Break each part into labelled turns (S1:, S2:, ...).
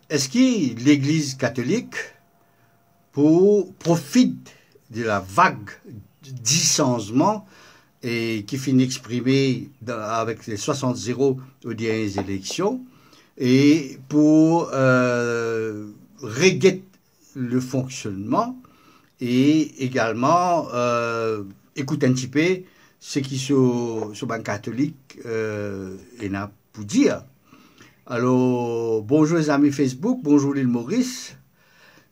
S1: est-ce que l'Église catholique profite de la vague dissensement et qui finit exprimée avec les 60-0 aux dernières élections et pour régler le fonctionnement et également écouter un petit peu ce qui sont les catholiques et n'a pour dire. Alors, bonjour les amis Facebook, bonjour l'île Maurice.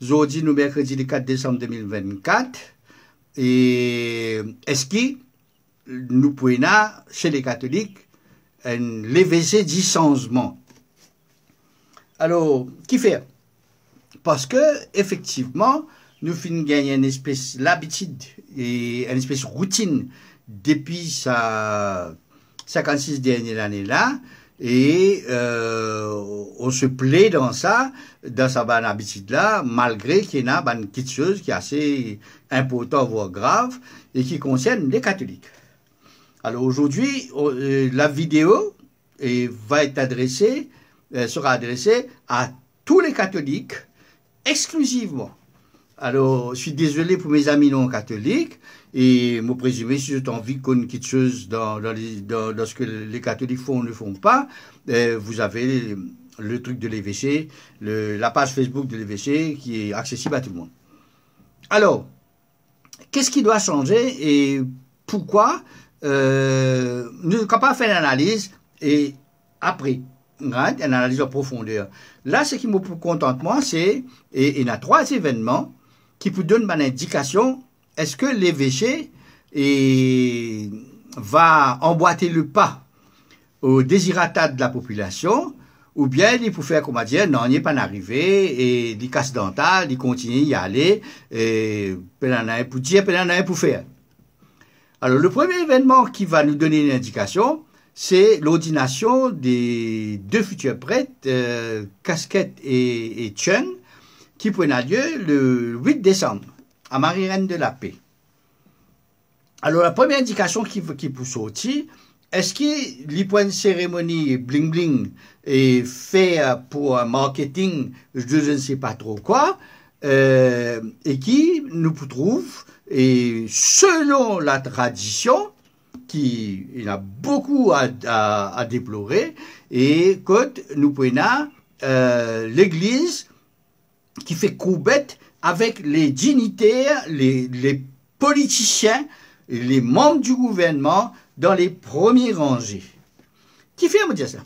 S1: Aujourd'hui, nous mercredi le 4 décembre 2024. Et est-ce que nous pouvons, chez les catholiques, l'évêché dissensement? Alors, qui fait? Parce que, effectivement, nous finissons gagner une espèce l'habitude et une espèce de routine depuis sa 56 dernières années là. Et on se plaît dans sa bonne habitude-là, malgré qu'il y a une petite chose qui est assez importante, voire grave, et qui concerne les catholiques. Alors aujourd'hui, la vidéo sera adressée à tous les catholiques, exclusivement. Alors, je suis désolé pour mes amis non catholiques, et me présumer si j'ai envie qu'on quelque chose dans ce que les catholiques font ou ne font pas, vous avez le truc de l'évêché, la page Facebook de l'évêché qui est accessible à tout le monde. Alors, qu'est-ce qui doit changer et pourquoi nous ne pouvons pas faire une analyse et après, une analyse en profondeur. Là, ce qui me contente moi, c'est, et il y a 3 événements qui vous donnent une indication. Est-ce que l'évêché va emboîter le pas au désirata de la population ou bien il peut faire, comment dire, non, il n'est pas arrivé et il casse dental, il continue d'y aller et il pour dire, il pour faire. Alors, le premier événement qui va nous donner une indication, c'est l'ordination des 2 futurs prêtres, Casquette et Chun, qui prendra lieu le 8 décembre. À Marie-Reine de la Paix. Alors, la première indication qui peut sortir, est-ce qu'il y a une cérémonie bling-bling et fait pour un marketing, je ne sais pas trop quoi, et qui nous trouve, et selon la tradition, il y a beaucoup à déplorer, et quand nous prenons l'Église qui fait courbette avec les dignitaires, les politiciens, les membres du gouvernement dans les premières rangées. Qui fait me dire ça?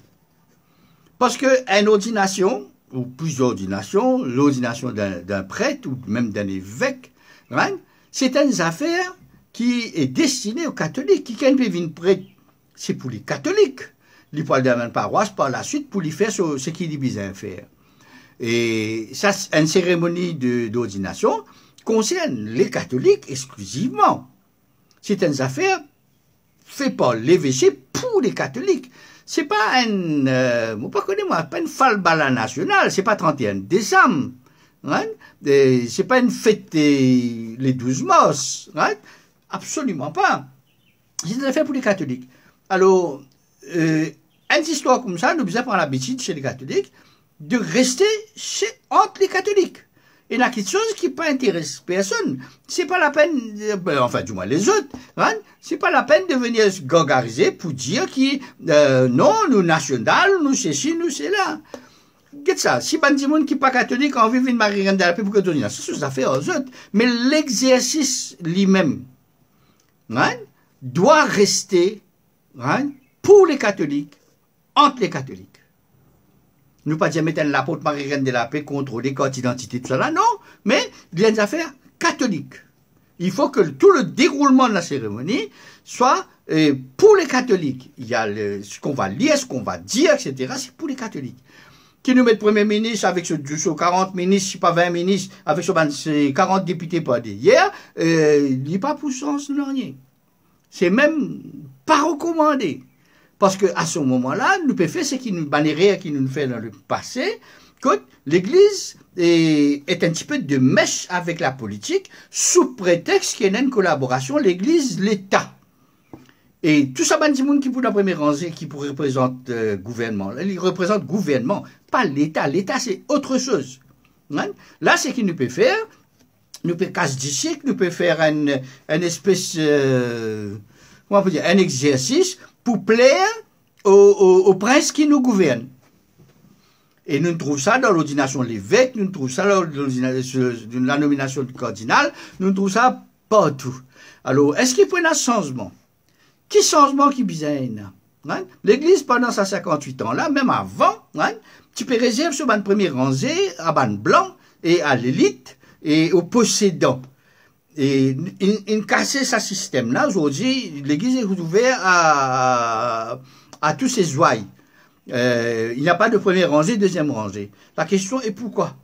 S1: Parce qu'une ordination, ou plusieurs ordinations, l'ordination d'un prêtre ou même d'un évêque, hein, c'est une affaire qui est destinée aux catholiques. Qui peut venir prêtre, c'est pour les catholiques. Ils parlent d'une paroisse par la suite pour lui faire ce qu'il est besoin de faire. Et ça, une cérémonie d'ordination concerne les catholiques exclusivement. C'est une affaire faite par l'évêché pour les catholiques. C'est pas pas une falbala nationale, c'est pas 31 décembre. Hein? C'est pas une fête les 12 mars. Hein? Absolument pas. C'est une affaire pour les catholiques. Alors, une histoire comme ça, nous avons l'habitude chez les catholiques de rester entre les catholiques. Et la quelque chose qui pas intéresse personne. C'est pas la peine, enfin du moins les autres, hein, c'est pas la peine de venir se gargariser pour dire que non, nous national, nous ceci, nous c'est là. Qu'est-ce ça? Si pas du monde qui pas catholique en vivant une Marie-Reine de la Paix pour que donner, c'est chose à faire aux autres. Mais l'exercice lui-même, hein, doit rester, hein, pour les catholiques, entre les catholiques. Nous pas dire mettre l'apôtre Marie-Reine de la Paix contre les codes d'identité, tout ça non, mais il y a des affaires catholiques. Il faut que tout le déroulement de la cérémonie soit pour les catholiques. Il y a ce qu'on va lire, ce qu'on va dire, etc. C'est pour les catholiques. Qui nous met le premier ministre avec ce 40 ministres, si pas 20 ministres, avec ce 40 députés pas hier, il n'est pas pour sens de rien. C'est même pas recommandé. Parce qu'à ce moment-là, nous pouvons faire ce qui nous bannirait, qui nous fait dans le passé, que l'Église est un petit peu de mèche avec la politique, sous prétexte qu'il y a une collaboration, l'Église, l'État. Et tout ça, c'est monde qui pour la première rangée, qui représente gouvernement. Il représente gouvernement, pas l'État. L'État, c'est autre chose. Hein? Là, c'est qu'il nous peut faire. Nous peut casser d'ici, nous peut faire une espèce, comment on peut dire, un exercice pour plaire aux princes qui nous gouvernent. Et nous trouvons ça dans l'ordination de l'évêque, nous trouvons ça dans la nomination du cardinal, nous trouvons ça partout. Alors, est-ce qu'il faut un changement? Qui changement qui bizarre? Hein? L'Église, pendant sa 58 ans là, même avant, hein, tu peux réserver sur une première rangée à ban blanc et à l'élite et aux possédants. Et il cassait ce système-là. Aujourd'hui, l'Église est ouverte à tous ces ouailles. Il n'y a pas de première rangée, deuxième rangée. La question est pourquoi?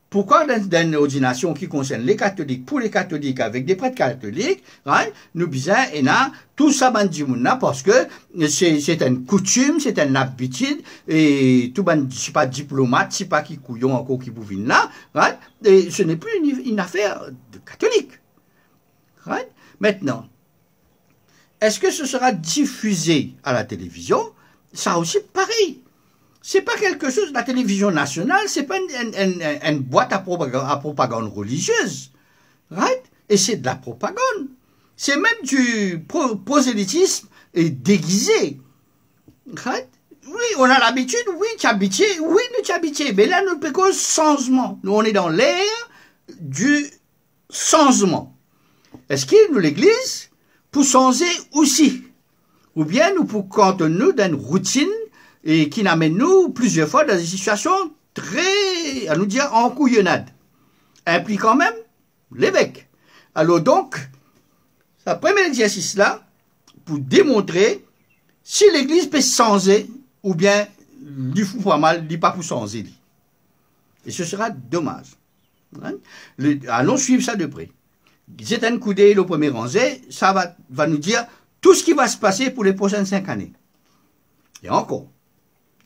S1: Pourquoi dans une ordination qui concerne les catholiques, pour les catholiques, avec des prêtres catholiques, hein, nous disons, et là, tout ça, parce que c'est une coutume, c'est une habitude, et tout le c'est pas diplomate, c'est pas qui couillon encore qui vous viennent là, hein, et ce n'est plus une affaire de catholique. Hein. Maintenant, est-ce que ce sera diffusé à la télévision? Ça aussi, pareil. C'est pas quelque chose, la télévision nationale, c'est pas une boîte à propagande religieuse. Right? Et c'est de la propagande. C'est même du prosélytisme déguisé. Right? Oui, on a l'habitude, oui, tu habitué, oui, nous habitué. Mais là, nous faisons changement. Nous, on est dans l'ère du changement. Est-ce qu'il nous, l'Église, pour changer aussi? Ou bien nous, pour contenir dans une routine et qui n'amène nous plusieurs fois dans des situations très, à nous dire, en couillonnade, impliquant même l'évêque. Alors donc, ce premier exercice-là, pour démontrer si l'Église peut changer, ou bien, du fou pas mal, du pas pour changer. Et ce sera dommage. Hein? Allons suivre ça de près. C'est un coup d'œil au premier rangé, ça va nous dire tout ce qui va se passer pour les prochaines 5 années. Et encore.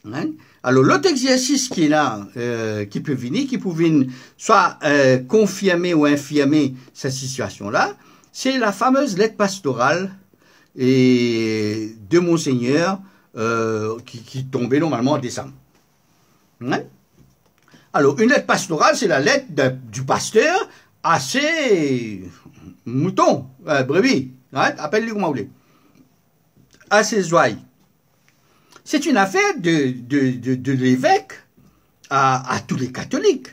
S1: Hein? Alors, l'autre exercice qui est là, qui peut venir, qui peut venir soit confirmer ou infirmer cette situation-là, c'est la fameuse lettre pastorale de Monseigneur qui tombait normalement en décembre. Hein? Alors, une lettre pastorale, c'est la lettre du pasteur à ses moutons, brebis, hein? Appelle-les comme vous voulez, à ses ouailles. C'est une affaire de l'évêque à tous les catholiques.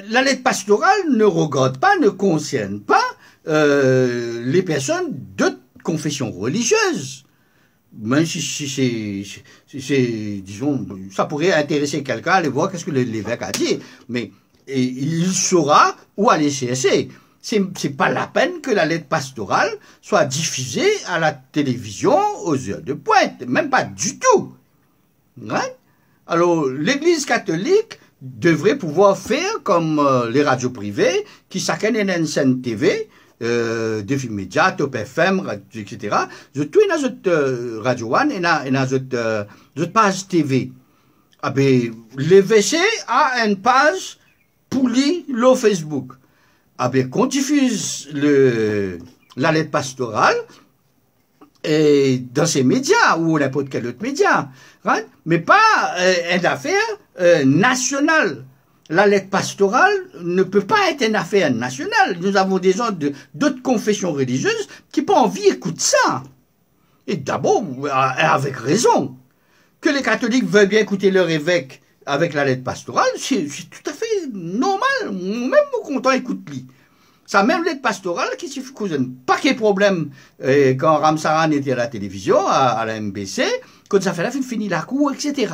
S1: La lettre pastorale ne regarde pas, ne concerne pas les personnes de confession religieuse. Même si c'est, disons, ça pourrait intéresser quelqu'un à aller voir qu'est-ce que l'évêque a dit. Mais il saura où aller chercher. C'est pas la peine que la lettre pastorale soit diffusée à la télévision aux heures de pointe, même pas du tout. Hein? Alors, l'Église catholique devrait pouvoir faire comme les radios privées, qui chacun a une chaîne TV, Défi Média, Top FM, etc. Tout est dans notre Radio One et dans notre page TV. Ah ben, l'évêché a une page pour lui, le Facebook. Ah bien, qu'on diffuse la lettre pastorale et dans ces médias ou n'importe quel autre média, hein, mais pas une affaire nationale. La lettre pastorale ne peut pas être une affaire nationale. Nous avons des gens d'autres confessions religieuses qui n'ont pas envie d'écouter ça. Et d'abord, avec raison, que les catholiques veulent bien écouter leur évêque avec la lettre pastorale, c'est tout à fait normal. Même au content écoute-lui. Ça même lettre pastorale qui se cause un paquet de problèmes quand Ramsaran était à la télévision, à la MBC, quand ça fait la fin fini la cour, etc.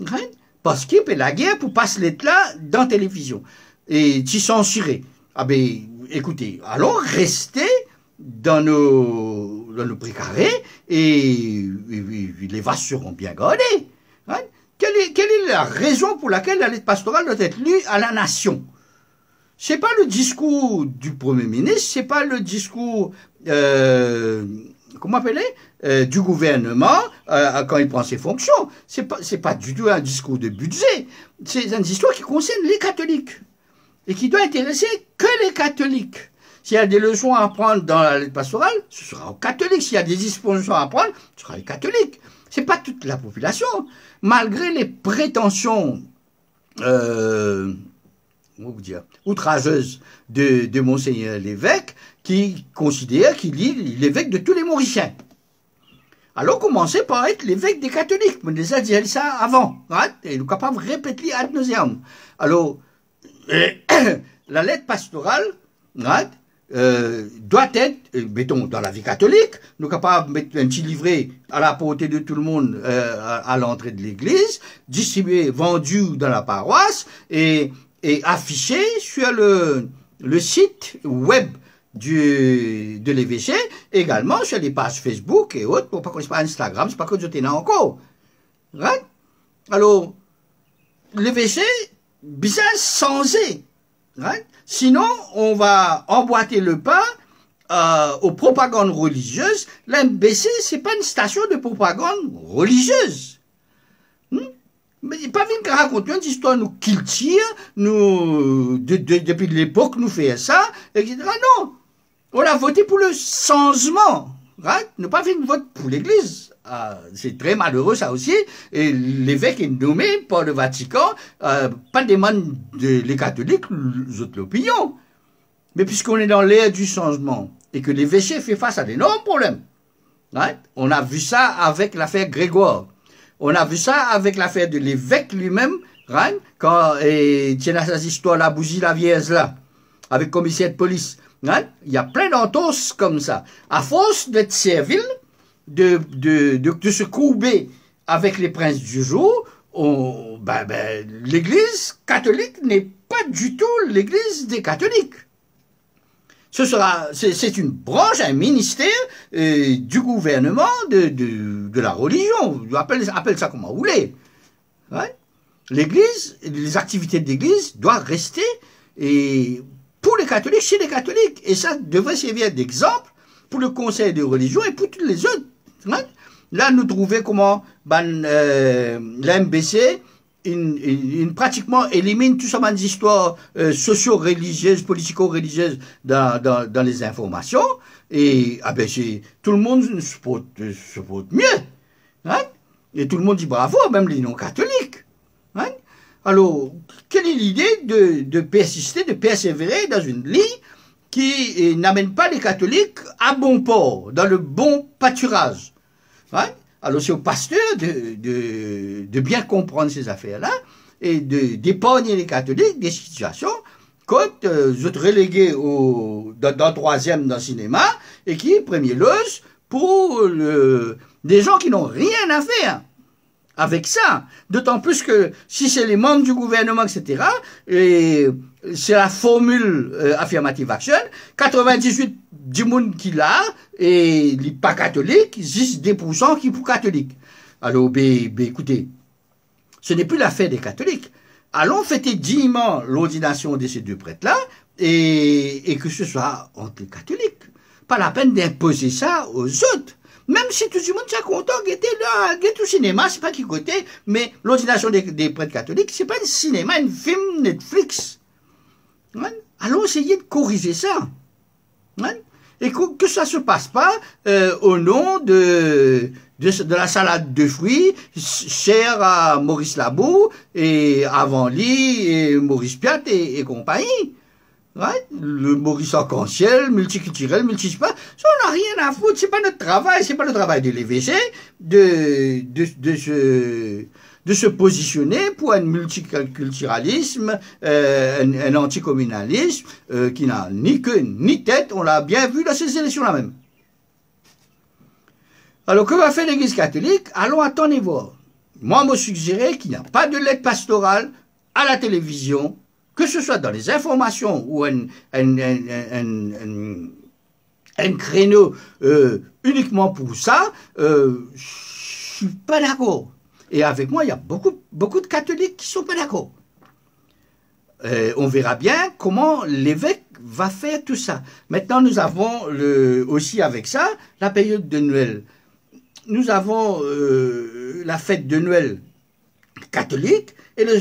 S1: Hein? Parce qu'il y a la guerre pour passer lettre là dans la télévision. Et tu censuré. Ah ben, écoutez, allons rester dans nos précarés et les vaches seront bien gardées. Hein? Quelle est la raison pour laquelle la lettre pastorale doit être lue à la nation? C'est pas le discours du Premier ministre, c'est pas le discours, comment appeler, du gouvernement quand il prend ses fonctions. C'est pas du tout un discours de budget. C'est un discours qui concerne les catholiques et qui doit intéresser que les catholiques. S'il y a des leçons à apprendre dans la lettre pastorale, ce sera aux catholiques. S'il y a des dispositions à apprendre, ce sera les catholiques. C'est pas toute la population. Malgré les prétentions outrageuses de Monseigneur l'évêque, qui considère qu'il est l'évêque de tous les Mauriciens. Alors, commencez par être l'évêque des catholiques. On déjà dit ça avant. Right? Et nous sommes capables de répéter ad nauseam. Alors, la lettre pastorale, right, doit être, mettons, dans la vie catholique, nous sommes capables de mettre un petit livret à la portée de tout le monde à l'entrée de l'église, distribué, vendu dans la paroisse et affiché sur le site web de l'évêché, également sur les pages Facebook et autres, pour pas qu'on se passe Instagram, c'est pas que je t'ai encore. Right? Alors, l'évêché, bizarre sensé. Right? Sinon, on va emboîter le pas aux propagandes religieuses. L'MBC, c'est pas une station de propagande religieuse. Mais pas venir raconter une histoire nous culture, nous depuis l'époque nous fait ça, etc. Non. On a voté pour le changement. Right? Ne pas venir voter pour l'Église. C'est très malheureux ça aussi. Et l'évêque est nommé par le Vatican, pas des membres les catholiques, les autres l'opinion. Mais puisqu'on est dans l'ère du changement et que l'évêché fait face à d'énormes problèmes, right? On a vu ça avec l'affaire Grégoire. On a vu ça avec l'affaire de l'évêque lui-même, right? Quand il tient à cette histoire la bougie la vierge là, avec commissaire de police. Right? Il y a plein d'entorses comme ça. À force d'être servile, de se courber avec les princes du jour, l'église catholique n'est pas du tout l'église des catholiques. C'est une branche, un ministère du gouvernement de la religion. Appelle ça comme vous voulez. Right? L'église, les activités de l'église doivent rester pour les catholiques, chez les catholiques. Et ça devrait servir d'exemple pour le conseil de religion et pour tous les autres. Right? Là, nous trouvons comment l'MBC pratiquement élimine tout ça des histoires socio-religieuses, politico-religieuses dans les informations. Et tout le monde se porte mieux. Right? Et tout le monde dit bravo, même les non-catholiques. Right? Alors, quelle est l'idée de persister, de persévérer dans une ligne qui n'amène pas les catholiques à bon port, dans le bon pâturage? Right? Alors, c'est au pasteur de bien comprendre ces affaires-là et d'épargner les catholiques des situations quand vous êtes relégués dans troisième dans le cinéma et qui est premier loge pour des gens qui n'ont rien à faire avec ça. D'autant plus que si c'est les membres du gouvernement, etc., et c'est la formule affirmative action, 98 du monde qui l'a, et les pas catholiques, 10% qui pour catholiques. Alors, écoutez, ce n'est plus l'affaire des catholiques. Allons fêter dignement l'ordination de ces deux prêtres-là, et que ce soit entre les catholiques. Pas la peine d'imposer ça aux autres. Même si tout le monde est content, qui était là, qui est au cinéma, c'est pas qui côté, mais l'ordination des prêtres catholiques, c'est pas un cinéma, un film Netflix. Hein? Allons essayer de corriger ça. Hein? Et que ça se passe pas au nom de la salade de fruits chère à Maurice Labour et avant lui et Maurice Piat et compagnie. Right? Le Maurice arc-en-ciel, multiculturel, multisport, ça on n'a rien à foutre, c'est pas notre travail, c'est pas le travail de l'évêché de se positionner pour un multiculturalisme, un anticommunalisme qui n'a ni queue ni tête, on l'a bien vu dans ces élections-là même. Alors que va faire l'Église catholique? Allons attendre et voir. Moi, me suggérer qu'il n'y a pas de lettre pastorale à la télévision, que ce soit dans les informations ou un créneau uniquement pour ça, je suis pas d'accord. Et avec moi, il y a beaucoup de catholiques qui sont pas d'accord. On verra bien comment l'évêque va faire tout ça. Maintenant, nous avons aussi avec ça la période de Noël. Nous avons la fête de Noël catholique et le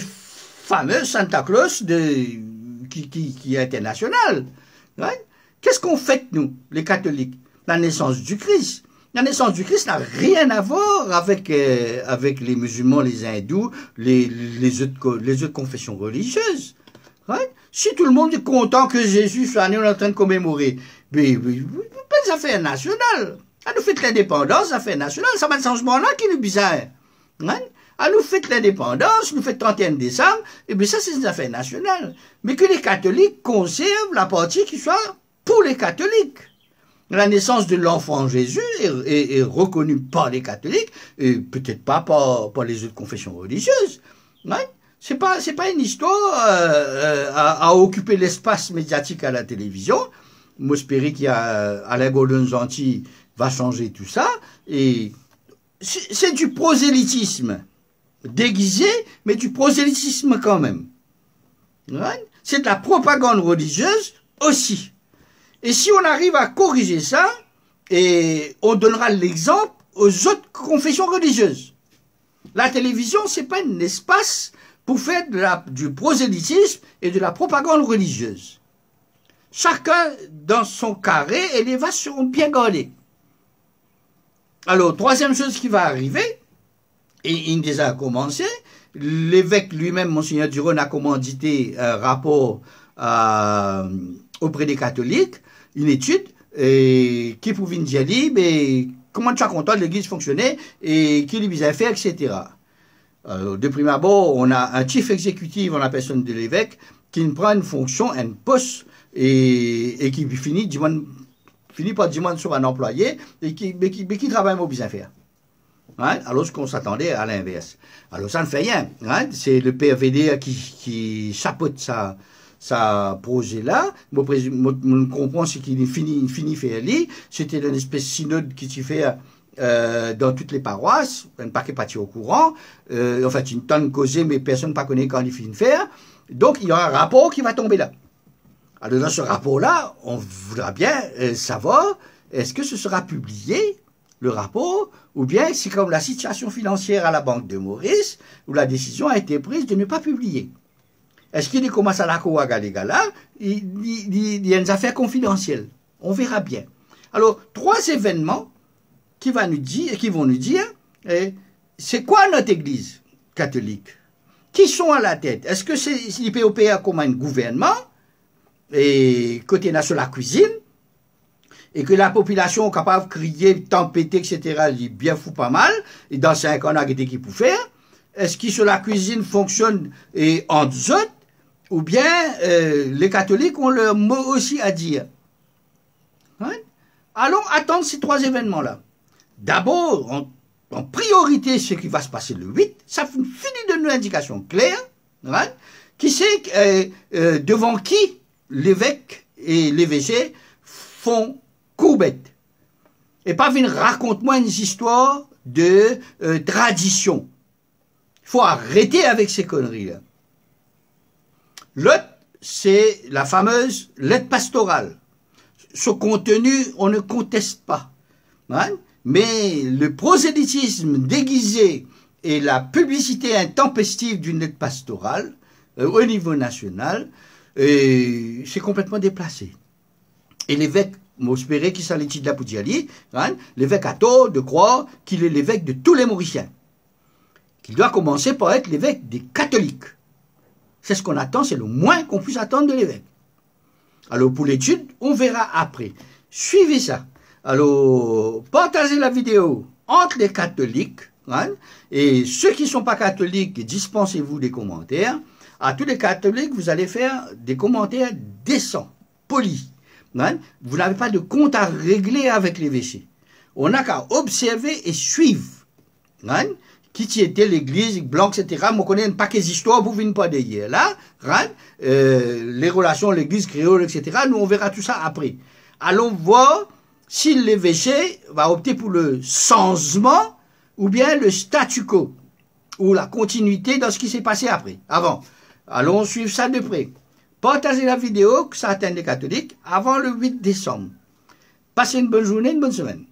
S1: fameux Santa Claus qui est international. Right? Qu'est-ce qu'on fête, nous, les catholiques? La naissance du Christ. La naissance du Christ n'a rien à voir avec les musulmans, les hindous, les autres confessions religieuses. Ouais? Si tout le monde est content que Jésus soit né, on est en train de commémorer. Mais ça fait national. À nous fête l'indépendance, ça fait national. Ça va le changement-là qui est bizarre. Ouais? À nous fête l'indépendance, nous fête 31 décembre, et bien ça c'est une affaire nationale. Mais que les catholiques conservent la partie qui soit pour les catholiques. La naissance de l'enfant Jésus est reconnue par les catholiques, et peut-être pas par les autres confessions religieuses. Ouais? C'est pas une histoire à occuper l'espace médiatique à la télévision. Moi, j'espère qu'il y a Alain Golden-Gentil va changer tout ça. Et c'est du prosélytisme déguisé, mais du prosélytisme quand même. Ouais? C'est de la propagande religieuse aussi. Et si on arrive à corriger ça, et on donnera l'exemple aux autres confessions religieuses. La télévision, c'est pas un espace pour faire du prosélytisme et de la propagande religieuse. Chacun dans son carré et les vaches seront bien gardées. Alors, troisième chose qui va arriver, et il déjà a commencé, l'évêque lui-même, Monseigneur Duron, a commandité un rapport auprès des catholiques, une étude, qui pouvait dire, mais comment tu as content de l'église fonctionnait et qui lui visait faire, etc. Alors, de prime abord, on a un chief exécutif en la personne de l'évêque qui prend une fonction, un poste, et qui finit par demander sur un employé et qui travaille au bien faire. Hein? Alors qu'on s'attendait à l'inverse. Alors ça ne fait rien. Hein? C'est le PRVD qui chapeaute sa projet-là. Moi, je comprends ce qu'il finit faire lui. C'était une espèce de synode qui s'y fait dans toutes les paroisses. Un paquet parti au courant. En fait, une tonne causée, mais personne ne connaît quand il finit de faire. Donc, il y a un rapport qui va tomber là. Alors, dans ce rapport-là, on voudra bien savoir, est-ce que ce sera publié, le rapport, ou bien c'est comme la situation financière à la Banque de Maurice, où la décision a été prise de ne pas publier. Est-ce qu'il commence à la cour à Galigala? Il y a une affaire confidentielle. On verra bien. Alors, trois événements qui vont nous dire, c'est quoi notre Église catholique? Qui sont à la tête? Est-ce que c'est l'IPOPA comme un gouvernement? Et côté national la cuisine, et que la population est capable de crier, tempêter, etc., il bien fou pas mal, et dans 5 ans, on a été qui pour faire. Est-ce que sur la cuisine fonctionne en autres, ou bien les catholiques ont leur mot aussi à dire? Hein? Allons attendre ces trois événements-là. D'abord, en priorité, ce qui va se passer le 8, ça finit de nous indication claire, hein? Qui sait devant qui l'évêque et l'évêché font courbette. Et pas venir raconte-moi une histoire de tradition. Il faut arrêter avec ces conneries-là. L'autre, c'est la fameuse lettre pastorale. Ce contenu, on ne conteste pas. Hein? Mais le prosélytisme déguisé et la publicité intempestive d'une lettre pastorale au niveau national, c'est complètement déplacé. Et l'évêque, m'espérait qu'il s'allait de la Poudiali, hein, l'évêque a tort de croire qu'il est l'évêque de tous les Mauriciens. Qu'il doit commencer par être l'évêque des catholiques. C'est ce qu'on attend, c'est le moins qu'on puisse attendre de l'évêque. Alors pour l'étude, on verra après. Suivez ça. Alors, partagez la vidéo entre les catholiques, hein, et ceux qui ne sont pas catholiques, dispensez-vous des commentaires. À tous les catholiques, vous allez faire des commentaires décents, polis. Hein. Vous n'avez pas de compte à régler avec l'évêché. On n'a qu'à observer et suivre. Hein. Qui était l'église, blanc, etc. On connaît un paquet d'histoires, vous venez pas d'hier. Là, hein, les relations, l'église créole, etc. Nous, on verra tout ça après. Allons voir si l'évêché va opter pour le changement ou bien le statu quo, ou la continuité dans ce qui s'est passé après, avant. Allons suivre ça de près. Partagez la vidéo, que ça atteigne les catholiques, avant le 8 décembre. Passez une bonne journée, une bonne semaine.